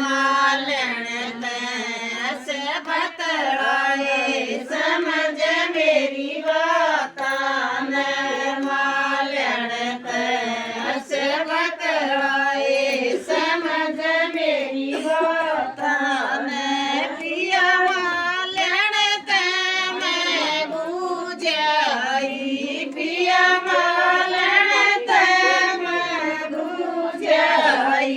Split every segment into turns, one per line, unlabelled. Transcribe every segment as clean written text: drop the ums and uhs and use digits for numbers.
मालन तैस बतलाए समझ मेरी बातान मालन तैस बतलाए समझ मेरी बातान पिया मालन तै मैं बूझाई पिया मालन तै मैं बूझाई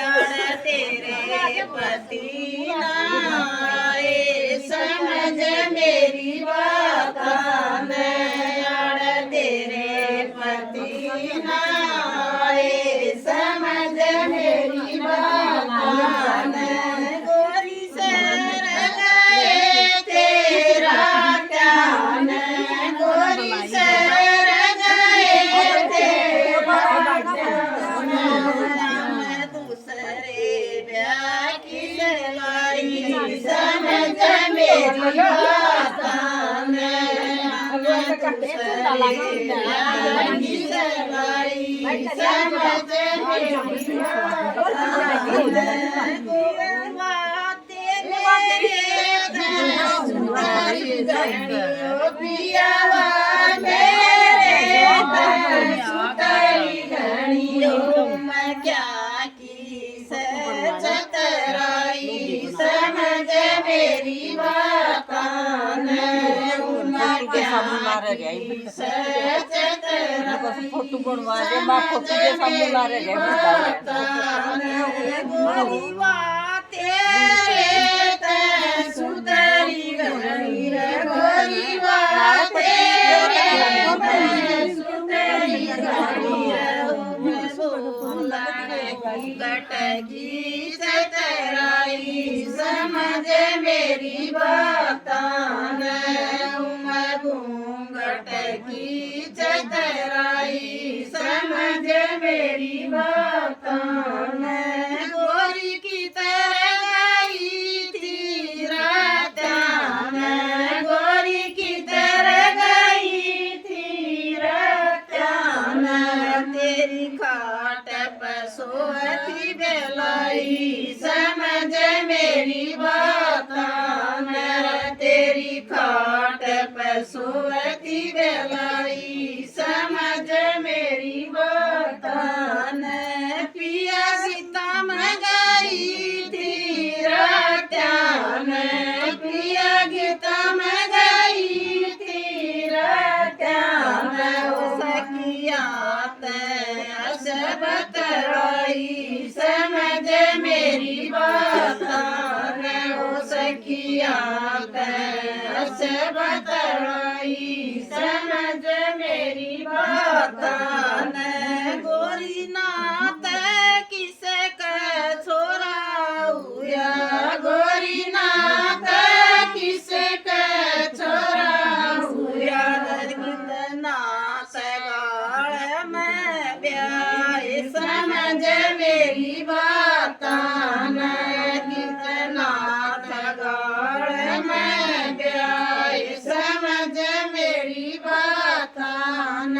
अड़ तेरे पति नाए समझ मेरी बातान अड़ तेरे पति नाए समझ मेरी बातान गोरी सर गए तेरा ध्यान गोरी सर गए तेरा ध्यान दूसरे ब्याह की लगाई समझ मेरी बातान दूसरे ब्याह की लगाई समझ मेरी मेरी बातान
फोटो बनवा दे माँ फोटो के सामने ला रहे
गोरी तेरे तै सुतरी घनी रे गोरी तेरे तै सुतरी घनी रे गटगी सतराई समझ मेरी बातान घूंघट की चतराई समझ मेरी बातान गोरी की तरह गई थी रातान गोरी की तरह गई थी रातान तेरी खाट पर सोती बेलाई समझ मेरी बातान तेरी खाट पर सोती बेलाई समझ मेरी बातान पिया सीता में गई थी रात्यान पिया गीता में गई थी रात्यान सखिया तैस बतलाई समझ मेरी बातान सखिया तैस बतलाई समझ मेरी बातान गोरी नात किसे का छोरा हुआ गोरी नात किसे का छोरा हुआ कितना सगाड़ में ब्याह समझ मेरी बातान कितना सगाड़ में ब्याह समझ मेरी बातान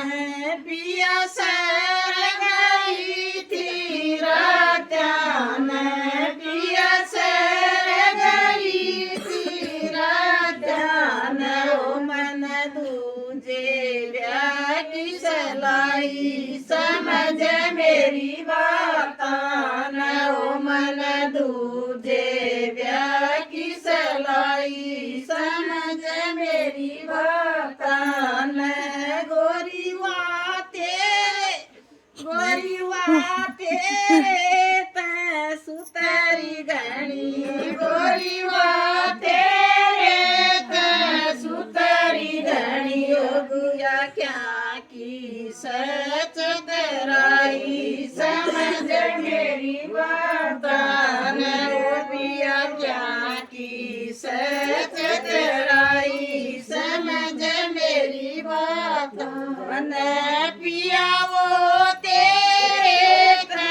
पिया सर गई थी रात्यान पिया सर गई थी रात्यान ओ मन दूजे ब्याह की सलाई समझ मेरी बातान ओ मन दूजे ब्याह की सलाई समझ मेरी बातान गोरी तेरे तै सुतरी घनी गोरी तेरे तै सुतरी घनी ओ गुया क्या की सच तराई समझ मेरी बातान ओ पिया क्या की सच तराई समझ मेरी बातान पिया वो तेरे तै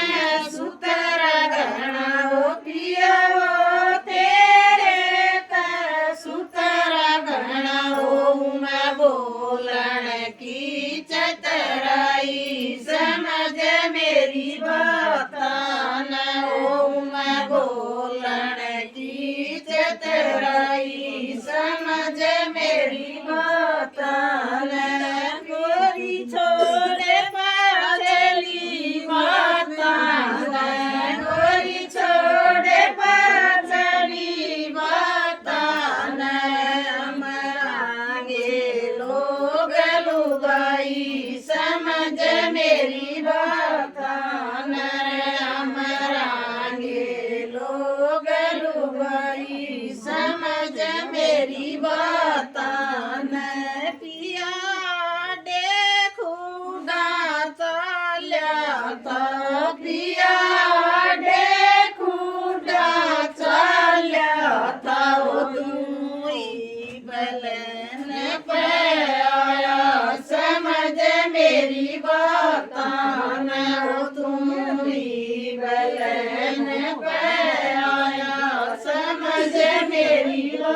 सुतरा घना ओ पिया वो तेरे तै सुतरा घना ओ मैं बोलन की चतराई समझ मेरी बातान ओ જે મેરી લો